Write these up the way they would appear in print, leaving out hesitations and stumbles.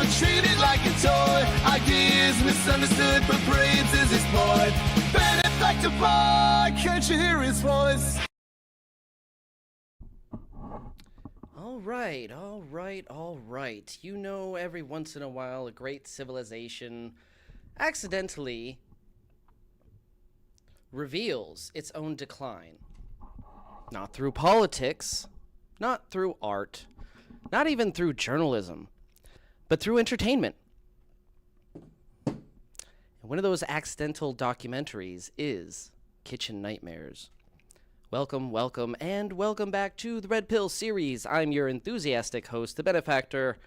but treated like a toy. Ideas misunderstood, but brains is exploited. Benefactor boy, can't you hear his voice? All right. You know, every once in a while, a great civilization accidentally reveals its own decline. Not through politics, not through art, not even through journalism, but through entertainment. And one of those accidental documentaries is Kitchen Nightmares. Welcome back to the Red Pill series. I'm your enthusiastic host, the Benefactor.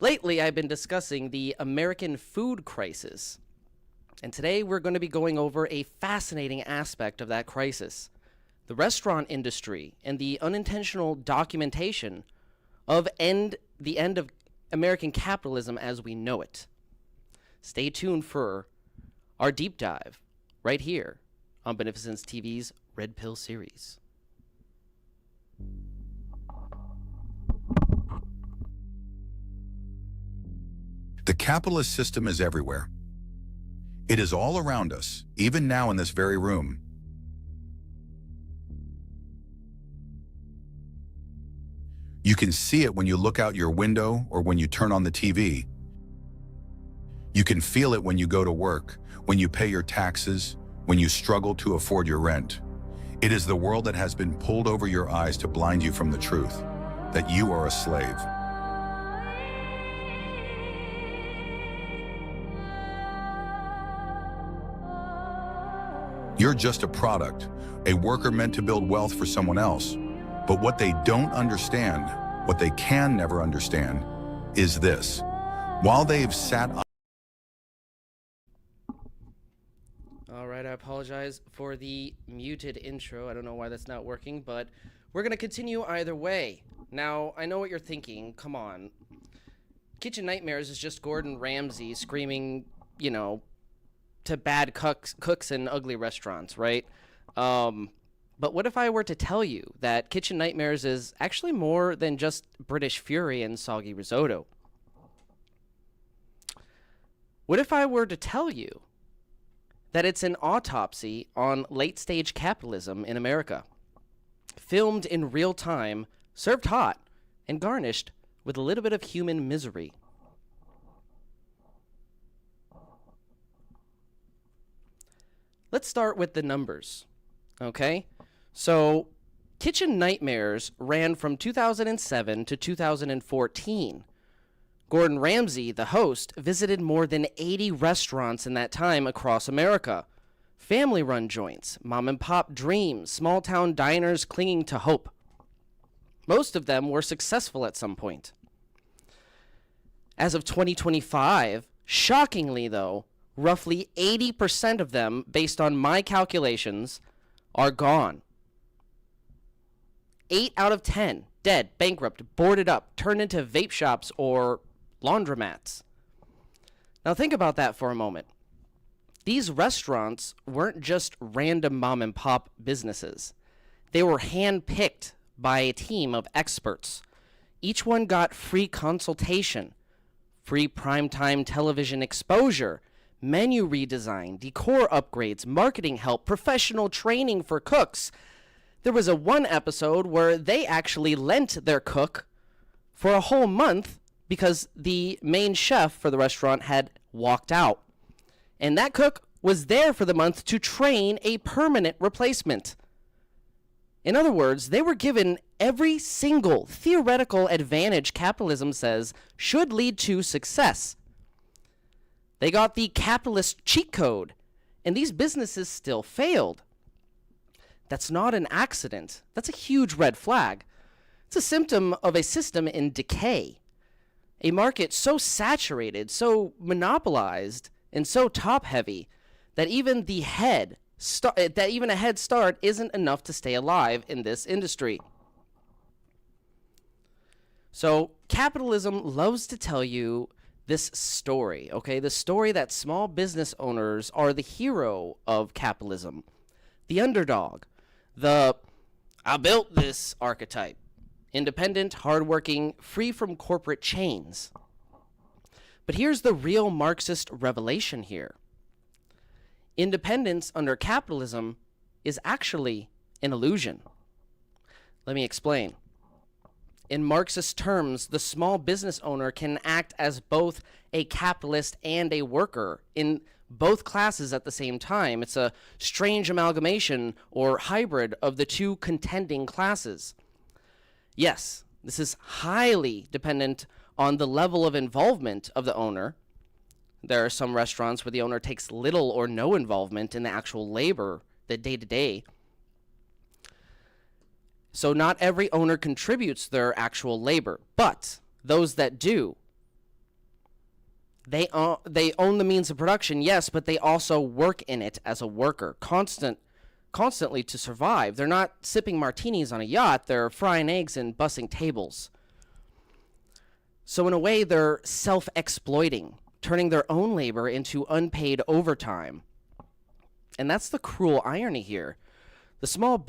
Lately, I've been discussing the American food crisis. And today, we're going to be going over a fascinating aspect of that crisis. The restaurant industry and the unintentional documentation of the end of American capitalism as we know it. Stay tuned for our deep dive right here on Beneficence TV's Red Pill series. The capitalist system is everywhere. It is all around us, even now in this very room. You can see it when you look out your window or when you turn on the TV. You can feel it when you go to work, when you pay your taxes, when you struggle to afford your rent. It is the world that has been pulled over your eyes to blind you from the truth, that you are a slave. You're just a product, a worker meant to build wealth for someone else. But what they don't understand, what they can never understand, is this. While they've sat on... All right, I apologize for the muted intro. I don't know why that's not working, but we're going to continue either way. Now, I know what you're thinking. Come on. Kitchen Nightmares is just Gordon Ramsay screaming, you know, to bad cooks in ugly restaurants, right? But what if I were to tell you that Kitchen Nightmares is actually more than just British fury and soggy risotto? What if I were to tell you that it's an autopsy on late-stage capitalism in America, filmed in real time, served hot, and garnished with a little bit of human misery? Let's start with the numbers, okay? So, Kitchen Nightmares ran from 2007 to 2014. Gordon Ramsay, the host, visited more than 80 restaurants in that time across America. Family-run joints, mom-and-pop dreams, small-town diners clinging to hope. Most of them were successful at some point. As of 2025, shockingly though, roughly 80% of them, based on my calculations, are gone. 8 out of 10, dead, bankrupt, boarded up, turned into vape shops or laundromats. Now think about that for a moment. These restaurants weren't just random mom and pop businesses. They were hand-picked by a team of experts. Each one got free consultation, free primetime television exposure, menu redesign, decor upgrades, marketing help, professional training for cooks. There was one episode where they actually lent their cook for a whole month because the main chef for the restaurant had walked out. And that cook was there for the month to train a permanent replacement. In other words, they were given every single theoretical advantage capitalism says should lead to success. They got the capitalist cheat code, and these businesses still failed. That's not an accident. That's a huge red flag. It's a symptom of a system in decay. A market so saturated, so monopolized, and so top-heavy that even a head start isn't enough to stay alive in this industry. So capitalism loves to tell you this story, okay? The story that small business owners are the hero of capitalism, the underdog, the I built this archetype, independent, hardworking, free from corporate chains. But here's the real Marxist revelation here. Independence under capitalism is actually an illusion. Let me explain. In Marxist terms, the small business owner can act as both a capitalist and a worker in both classes at the same time. It's a strange amalgamation or hybrid of the two contending classes. Yes, this is highly dependent on the level of involvement of the owner. There are some restaurants where the owner takes little or no involvement in the actual labor, the day-to-day. So not every owner contributes their actual labor, but those that do, they own the means of production, yes, but they also work in it as a worker, constantly to survive. They're not sipping martinis on a yacht, they're frying eggs and bussing tables. So in a way, they're self-exploiting, turning their own labor into unpaid overtime. And that's the cruel irony here. The smaller the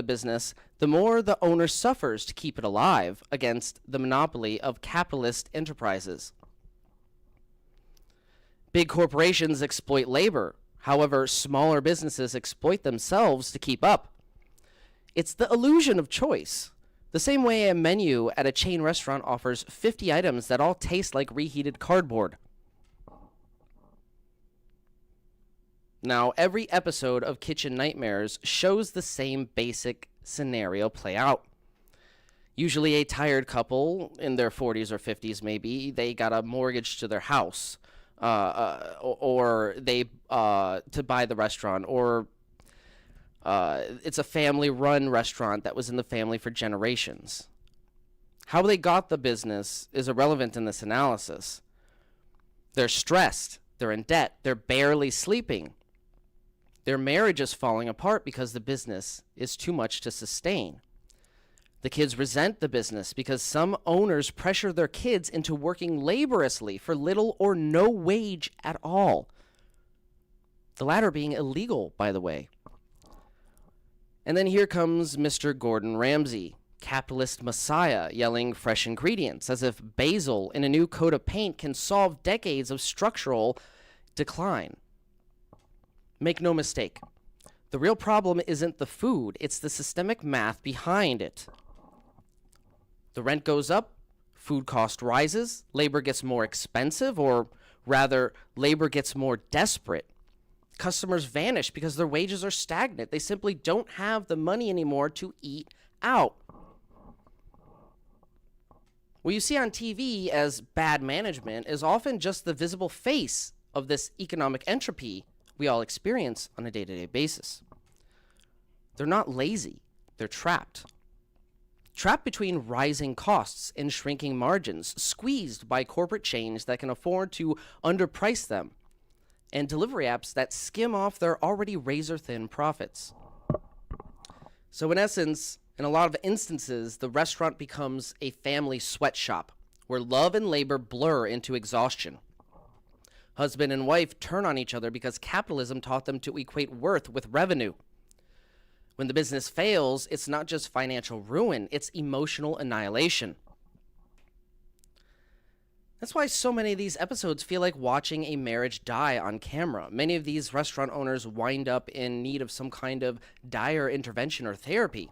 business, the more the owner suffers to keep it alive against the monopoly of capitalist enterprises. Big corporations exploit labor. However, smaller businesses exploit themselves to keep up. It's the illusion of choice. The same way a menu at a chain restaurant offers 50 items that all taste like reheated cardboard. Now, every episode of Kitchen Nightmares shows the same basic scenario play out. Usually a tired couple in their 40s or 50s, maybe, they got a mortgage to their house, or they to buy the restaurant, or it's a family-run restaurant that was in the family for generations. How they got the business is irrelevant in this analysis. They're stressed, they're in debt, they're barely sleeping. Their marriage is falling apart because the business is too much to sustain. The kids resent the business because some owners pressure their kids into working laboriously for little or no wage at all. The latter being illegal, by the way. And then here comes Mr. Gordon Ramsay, capitalist messiah, yelling fresh ingredients, as if basil in a new coat of paint can solve decades of structural decline. Make no mistake, the real problem isn't the food, it's the systemic math behind it. The rent goes up, food cost rises, labor gets more expensive, or rather, labor gets more desperate. Customers vanish because their wages are stagnant. They simply don't have the money anymore to eat out. What you see on TV as bad management is often just the visible face of this economic entropy we all experience on a day-to-day basis. They're not lazy, they're trapped. Trapped between rising costs and shrinking margins, squeezed by corporate chains that can afford to underprice them, and delivery apps that skim off their already razor-thin profits. So in essence, in a lot of instances, the restaurant becomes a family sweatshop, where love and labor blur into exhaustion. Husband and wife turn on each other because capitalism taught them to equate worth with revenue. When the business fails, it's not just financial ruin, it's emotional annihilation. That's why so many of these episodes feel like watching a marriage die on camera. Many of these restaurant owners wind up in need of some kind of dire intervention or therapy.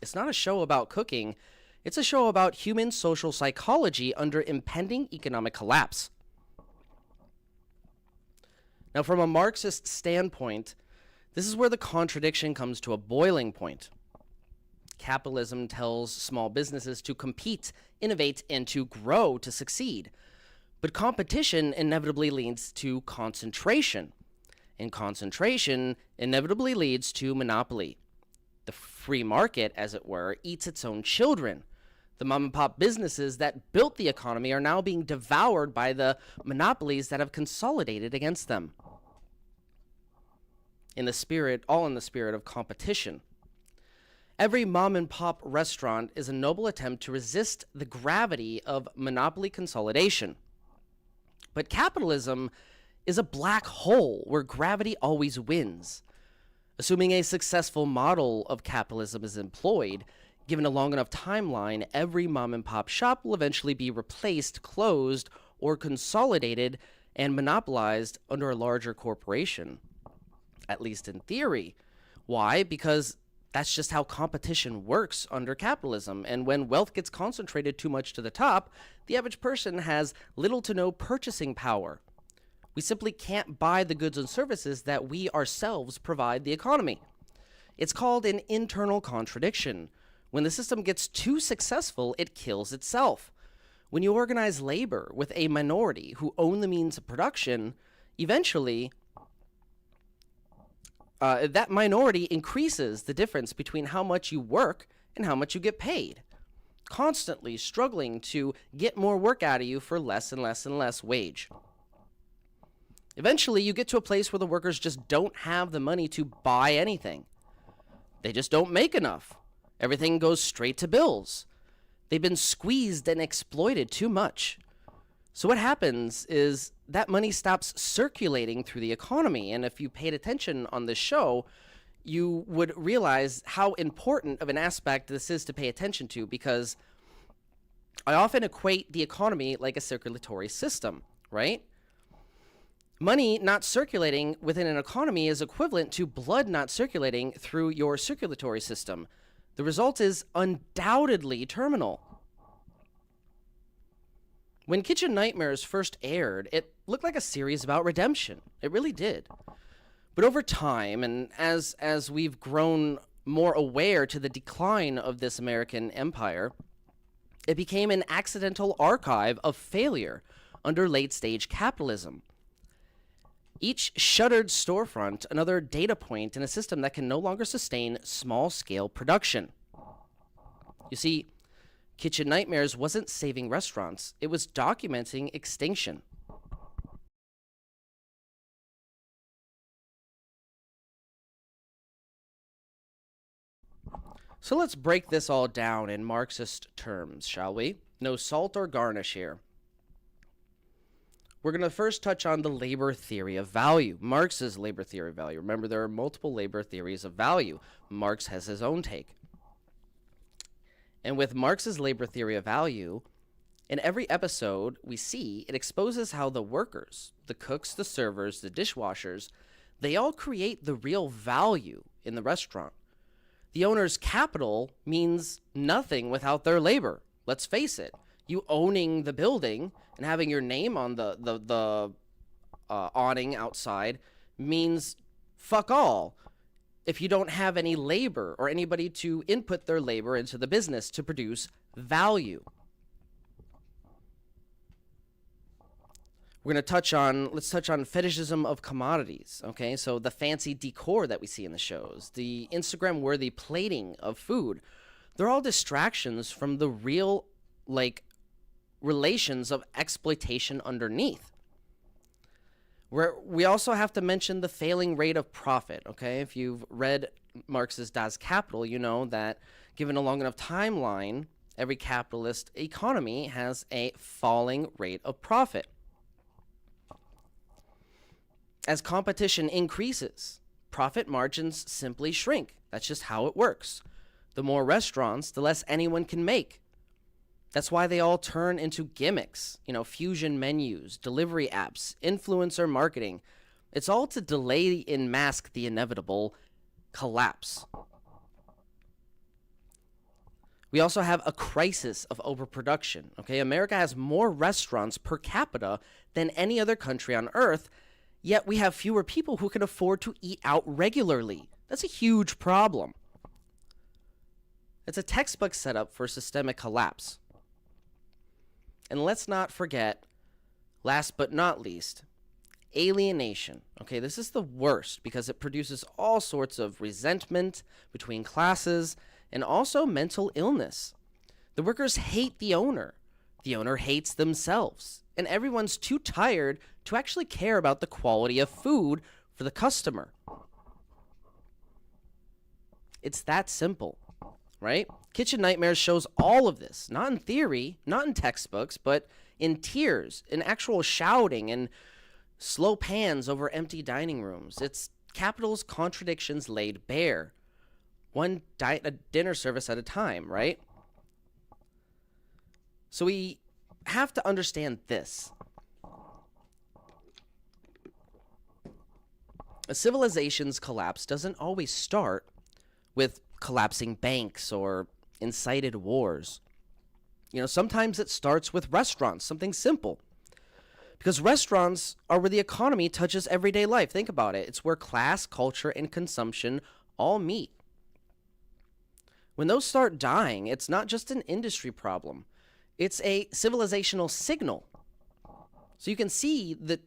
It's not a show about cooking, it's a show about human social psychology under impending economic collapse. Now, from a Marxist standpoint, this is where the contradiction comes to a boiling point. Capitalism tells small businesses to compete, innovate, and to grow to succeed. But competition inevitably leads to concentration, and concentration inevitably leads to monopoly. The free market, as it were, eats its own children. The mom-and-pop businesses that built the economy are now being devoured by the monopolies that have consolidated against them. All in the spirit of competition. Every mom-and-pop restaurant is a noble attempt to resist the gravity of monopoly consolidation. But capitalism is a black hole where gravity always wins. Assuming a successful model of capitalism is employed, Given a long enough timeline, every mom and pop shop will eventually be replaced, closed, or consolidated and monopolized under a larger corporation. At least in theory. Why? Because that's just how competition works under capitalism. And when wealth gets concentrated too much to the top, the average person has little to no purchasing power. We simply can't buy the goods and services that we ourselves provide the economy. It's called an internal contradiction. When the system gets too successful, it kills itself. When you organize labor with a minority who own the means of production, eventually that minority increases the difference between how much you work and how much you get paid, constantly struggling to get more work out of you for less and less and less wage. Eventually, you get to a place where the workers just don't have the money to buy anything. They just don't make enough. Everything goes straight to bills. They've been squeezed and exploited too much. So what happens is that money stops circulating through the economy. And if you paid attention on this show, you would realize how important of an aspect this is to pay attention to, because I often equate the economy like a circulatory system, right? Money not circulating within an economy is equivalent to blood not circulating through your circulatory system. The result is undoubtedly terminal. When Kitchen Nightmares first aired, it looked like a series about redemption. It really did. But over time, and as we've grown more aware to the decline of this American empire, it became an accidental archive of failure under late-stage capitalism. Each shuttered storefront, another data point in a system that can no longer sustain small-scale production. You see, Kitchen Nightmares wasn't saving restaurants, it was documenting extinction. So let's break this all down in Marxist terms, shall we? No salt or garnish here. We're going to first touch on the labor theory of value, Marx's labor theory of value. Remember, there are multiple labor theories of value. Marx has his own take. And with Marx's labor theory of value, in every episode we see, it exposes how the workers, the cooks, the servers, the dishwashers, they all create the real value in the restaurant. The owner's capital means nothing without their labor. Let's face it. You owning the building and having your name on the awning outside means fuck all if you don't have any labor or anybody to input their labor into the business to produce value. We're going to let's touch on fetishism of commodities, okay? So the fancy decor that we see in the shows, the Instagram-worthy plating of food, they're all distractions from the real, relations of exploitation underneath. We also have to mention the failing rate of profit, okay? If you've read Marx's Das Kapital, you know that given a long enough timeline, every capitalist economy has a falling rate of profit. As competition increases, profit margins simply shrink. That's just how it works. The more restaurants, the less anyone can make. That's why they all turn into gimmicks, fusion menus, delivery apps, influencer marketing. It's all to delay and mask the inevitable collapse. We also have a crisis of overproduction, okay? America has more restaurants per capita than any other country on earth, yet we have fewer people who can afford to eat out regularly. That's a huge problem. It's a textbook setup for systemic collapse. And let's not forget, last but not least, alienation. Okay, this is the worst because it produces all sorts of resentment between classes and also mental illness. The workers hate the owner. The owner hates themselves. And everyone's too tired to actually care about the quality of food for the customer. It's that simple, right? Kitchen Nightmares shows all of this, not in theory, not in textbooks, but in tears, in actual shouting and slow pans over empty dining rooms. It's capital's contradictions laid bare. one dinner service at a time, right? So we have to understand this. A civilization's collapse doesn't always start with collapsing banks or incited wars. You know, sometimes it starts with restaurants, something simple. Because restaurants are where the economy touches everyday life. Think about it. It's where class, culture, and consumption all meet. When those start dying, it's not just an industry problem. It's a civilizational signal. So you can see the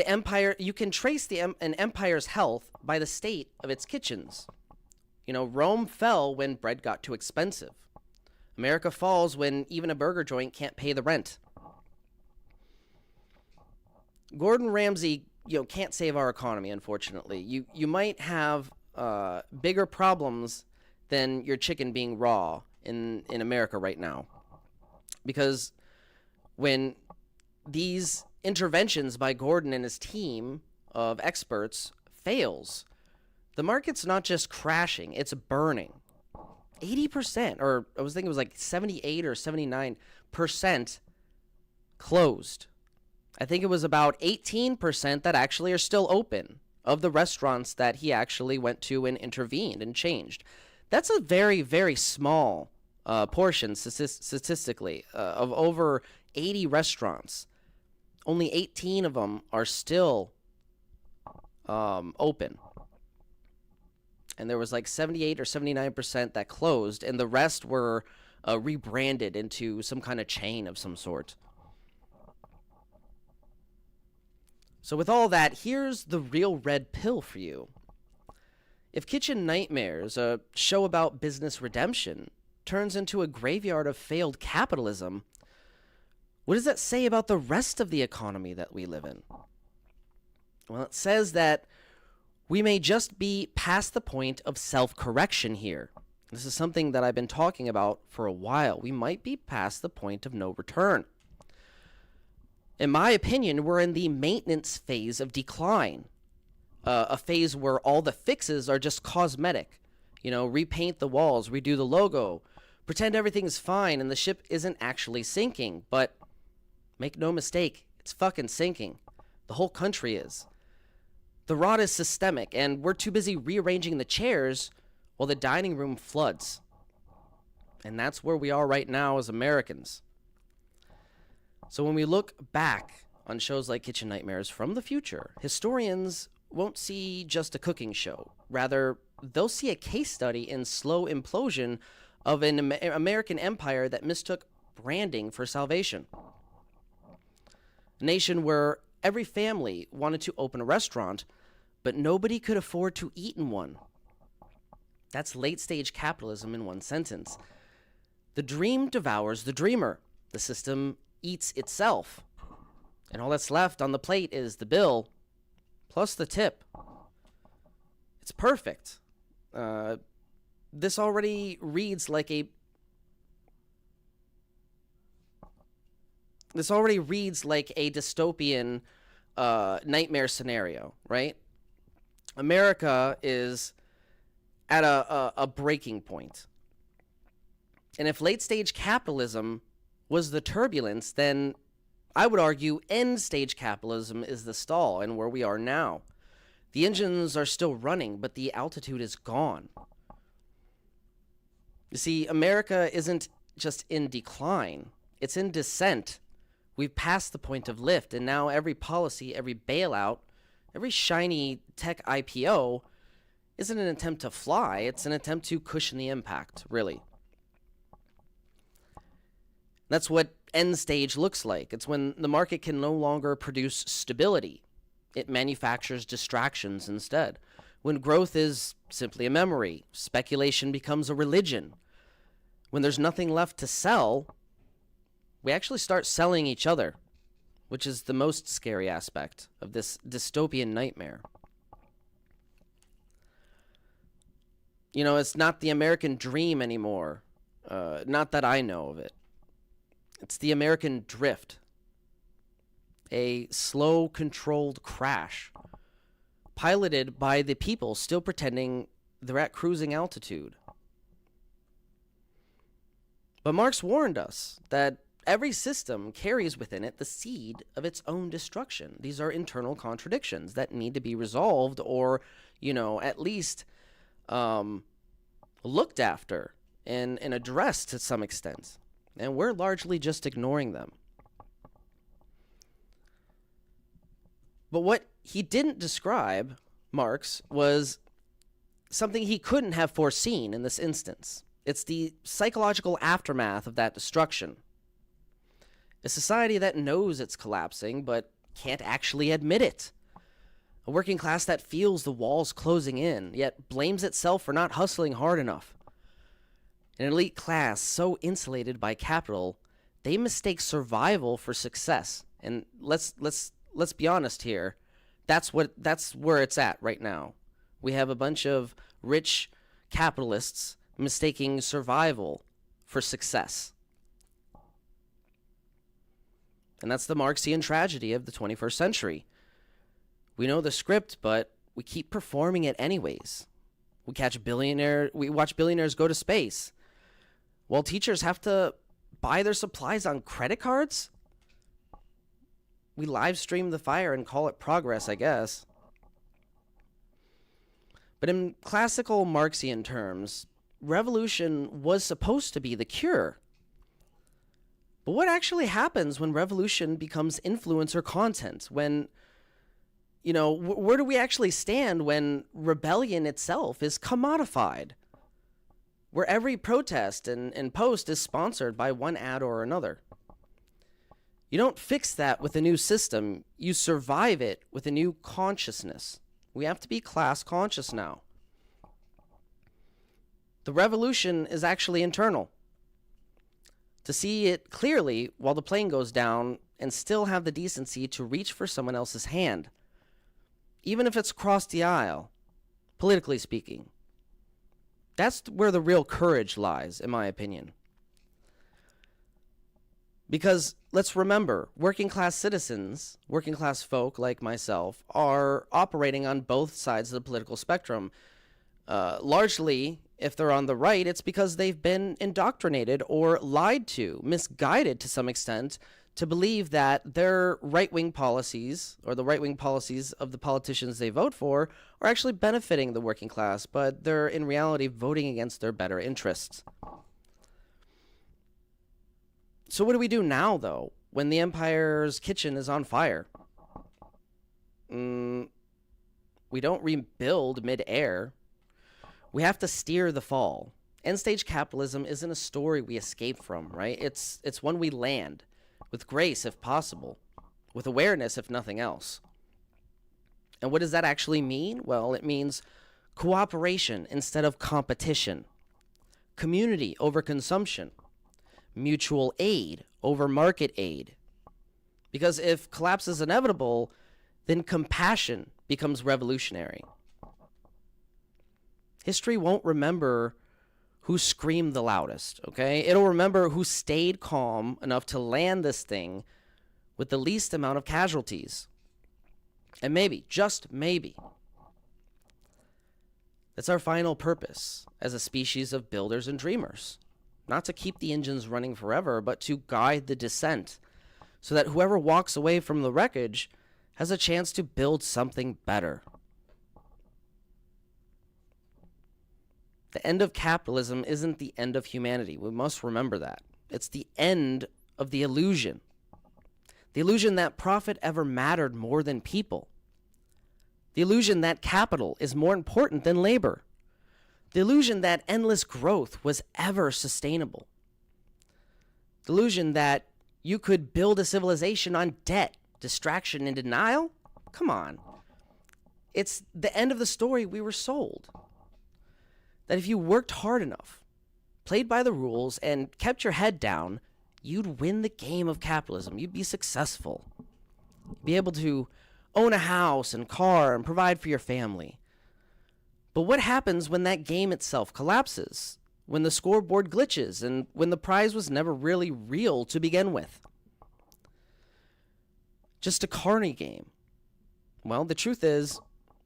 empire. You can trace an empire's health by the state of its kitchens. You know, Rome fell when bread got too expensive. America falls when even a burger joint can't pay the rent. Gordon Ramsay, can't save our economy, unfortunately. You might have bigger problems than your chicken being raw in America right now. Because when these interventions by Gordon and his team of experts fails, the market's not just crashing, it's burning. 80%, or I was thinking it was like 78 or 79% closed. I think it was about 18% that actually are still open of the restaurants that he actually went to and intervened and changed. That's a very, very small portion statistically. Of over 80 restaurants, only 18 of them are still open. And there was like 78 or 79% that closed, and the rest were rebranded into some kind of chain of some sort. So with all that, here's the real red pill for you. If Kitchen Nightmares, a show about business redemption, turns into a graveyard of failed capitalism, what does that say about the rest of the economy that we live in? Well, it says that we may just be past the point of self-correction here. This is something that I've been talking about for a while. We might be past the point of no return. In my opinion, we're in the maintenance phase of decline, a phase where all the fixes are just cosmetic. Repaint the walls, redo the logo, pretend everything's fine and the ship isn't actually sinking. But make no mistake, it's fucking sinking. The whole country is. The rot is systemic, and we're too busy rearranging the chairs while the dining room floods. And that's where we are right now as Americans. So when we look back on shows like Kitchen Nightmares from the future, historians won't see just a cooking show. Rather, they'll see a case study in slow implosion of an American empire that mistook branding for salvation. A nation where every family wanted to open a restaurant, but nobody could afford to eat in one. That's late-stage capitalism in one sentence. The dream devours the dreamer. The system eats itself. And all that's left on the plate is the bill, plus the tip. It's perfect. This already reads like a dystopian nightmare scenario, right? America is at a breaking point. And if late-stage capitalism was the turbulence, then I would argue end-stage capitalism is the stall and where we are now. The engines are still running, but the altitude is gone. You see, America isn't just in decline, it's in descent. We've passed the point of lift, and now every policy, every bailout, every shiny tech IPO isn't an attempt to fly, it's an attempt to cushion the impact, really. That's what end stage looks like. It's when the market can no longer produce stability. It manufactures distractions instead. When growth is simply a memory, speculation becomes a religion. When there's nothing left to sell, we actually start selling each other, which is the most scary aspect of this dystopian nightmare. It's not the American dream anymore. Not that I know of it. It's the American drift. A slow, controlled crash, piloted by the people still pretending they're at cruising altitude. But Marx warned us that every system carries within it the seed of its own destruction. These are internal contradictions that need to be resolved or, at least looked after and addressed to some extent. And we're largely just ignoring them. But what he didn't describe, Marx, was something he couldn't have foreseen in this instance. It's the psychological aftermath of that destruction. A society that knows it's collapsing but can't actually admit it. A working class that feels the walls closing in, yet blames itself for not hustling hard enough. An elite class so insulated by capital, they mistake survival for success. And let's be honest here. That's where it's at right now. We have a bunch of rich capitalists mistaking survival for success. And that's the Marxian tragedy of the 21st century. We know the script, but we keep performing it anyways. We watch billionaires go to space, while teachers have to buy their supplies on credit cards. We live stream the fire and call it progress, I guess. But in classical Marxian terms, revolution was supposed to be the cure. But what actually happens when revolution becomes influencer content? When, where do we actually stand when rebellion itself is commodified? Where every protest and post is sponsored by one ad or another. You don't fix that with a new system. You survive it with a new consciousness. We have to be class conscious now. The revolution is actually internal. To see it clearly while the plane goes down and still have the decency to reach for someone else's hand, even if it's across the aisle, politically speaking. That's where the real courage lies, in my opinion. Because let's remember, working class citizens, working class folk like myself, are operating on both sides of the political spectrum. Largely, if they're on the right, it's because they've been indoctrinated or lied to, misguided to some extent, to believe that their right-wing policies, or the right-wing policies of the politicians they vote for, are actually benefiting the working class, but they're in reality voting against their better interests. So what do we do now, though, when the empire's kitchen is on fire? We don't rebuild mid-air. We have to steer the fall. End-stage capitalism isn't a story we escape from, right? It's one we land, with grace if possible, with awareness if nothing else. And what does that actually mean? Well, it means cooperation instead of competition, community over consumption, mutual aid over market aid. Because if collapse is inevitable, then compassion becomes revolutionary. History won't remember who screamed the loudest, okay? It'll remember who stayed calm enough to land this thing with the least amount of casualties. And maybe, just maybe, that's our final purpose as a species of builders and dreamers. Not to keep the engines running forever, but to guide the descent so that whoever walks away from the wreckage has a chance to build something better. The end of capitalism isn't the end of humanity. We must remember that. It's the end of the illusion. The illusion that profit ever mattered more than people. The illusion that capital is more important than labor. The illusion that endless growth was ever sustainable. The illusion that you could build a civilization on debt, distraction, and denial? Come on. It's the end of the story we were sold. That if you worked hard enough, played by the rules, and kept your head down, you'd win the game of capitalism. You'd be successful. Be able to own a house and car and provide for your family. But what happens when that game itself collapses? When the scoreboard glitches and when the prize was never really real to begin with? Just a carny game. Well, the truth is,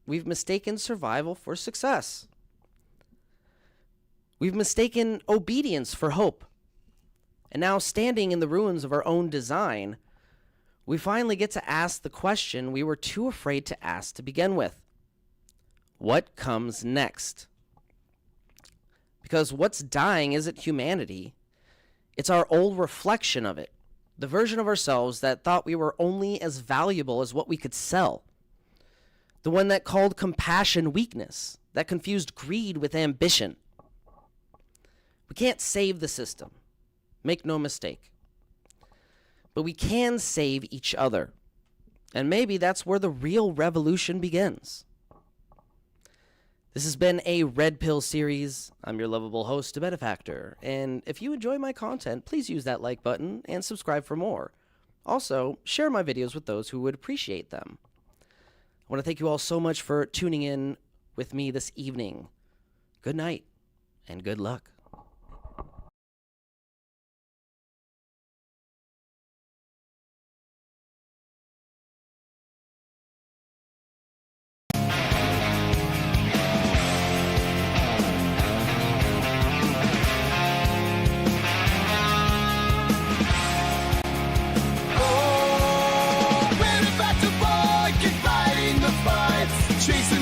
we've mistaken survival for success. We've mistaken obedience for hope. And now, standing in the ruins of our own design, we finally get to ask the question we were too afraid to ask to begin with. What comes next? Because what's dying isn't humanity. It's our old reflection of it. The version of ourselves that thought we were only as valuable as what we could sell. The one that called compassion weakness, that confused greed with ambition. We can't save the system. Make no mistake. But we can save each other. And maybe that's where the real revolution begins. This has been a Red Pill series. I'm your lovable host, Benefactor. And if you enjoy my content, please use that like button and subscribe for more. Also, share my videos with those who would appreciate them. I want to thank you all so much for tuning in with me this evening. Good night and good luck.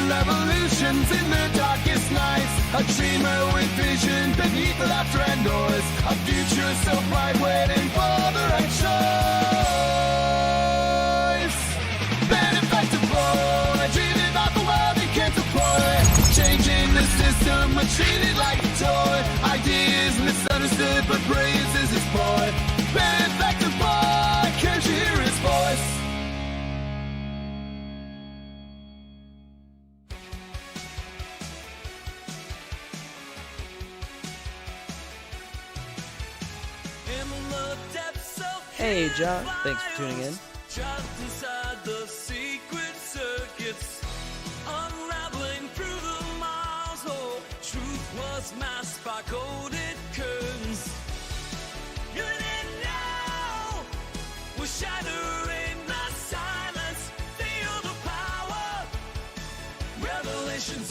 Revolutions in the darkest nights. A dreamer with vision beneath the laughter and noise. A future so bright waiting for the right choice. Benefactor boy, dreaming about the world he can't afford. Changing the system, but treated like a toy. Ideas misunderstood, but praise is his boy. Benefactor boy, can't you hear his voice? Hey, John. Thanks for tuning in. Trapped inside the secret circuits, unraveling through the miles. Oh, truth was masked by coded curtains. You didn't know we're shattering the silence. Feel the power. Revelations.